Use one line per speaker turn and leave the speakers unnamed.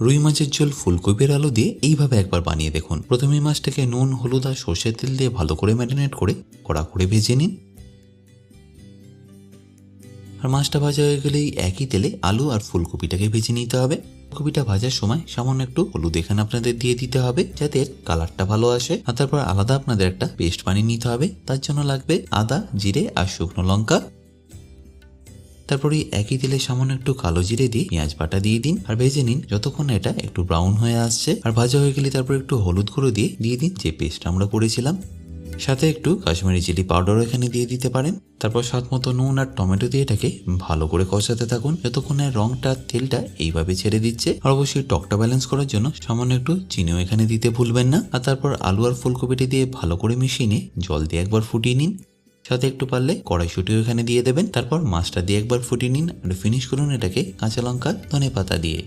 রুই মাছের ঝোল ফুলকপির আলু দিয়ে এইভাবে একবার বানিয়ে দেখুন। প্রথমে মাছটাকে নুন, হলুদ আর সর্ষের তেল দিয়ে ভালো করে ম্যারিনেট করে কড়া করে ভেজে নিন। আর মাছটা ভাজা হয়ে গেলেই একই তেলে আলু আর ফুলকপিটাকে ভেজে নিতে হবে। ফুলকপিটা ভাজার সময় সামান্য একটু হলুদ এখানে আপনাদের দিয়ে দিতে হবে যাতে কালারটা ভালো আসে। আর তারপর আলাদা আপনাদের একটা পেস্ট বানিয়ে নিতে হবে। তার জন্য লাগবে আদা, জিরে আর শুকনো লঙ্কা। তারপরে একই তেলে সামান্য একটু কালো জিরে দিয়ে পেঁয়াজ বাটা দিয়ে দিন আর ভেজে নিন যতক্ষণ এটা একটু ব্রাউন হয়ে আসছে। আর ভাজা হয়ে গেলে তারপর একটু হলুদ গুঁড়ো দিয়ে দিন যে পেস্ট আমরা করেছিলাম। সাথে একটু কাশ্মীরি চিলি পাউডারও এখানে দিয়ে দিতে পারেন। তারপর স্বাদ মতো নুন আর টমেটো দিয়ে এটাকে ভালো করে কষাতে থাকুন যতক্ষণ রংটা তেলটা এইভাবে ছেড়ে দিচ্ছে। আর অবশ্যই টকটা ব্যালেন্স করার জন্য সামান্য একটু চিনিও এখানে দিতে ভুলবেন না। আর তারপর আলু আর ফুলকপিটি দিয়ে ভালো করে মিশিয়ে নিয়ে জল দিয়ে একবার ফুটিয়ে নিন। সাথে একটু পারলে কড়াইশুঁটিও এখানে দিয়ে দেবেন। তারপর মাছটা দিয়ে একবার ফুটিয়ে নিন আর ফিনিশ করুন এটাকে কাঁচা লঙ্কা, ধনেপাতা দিয়ে।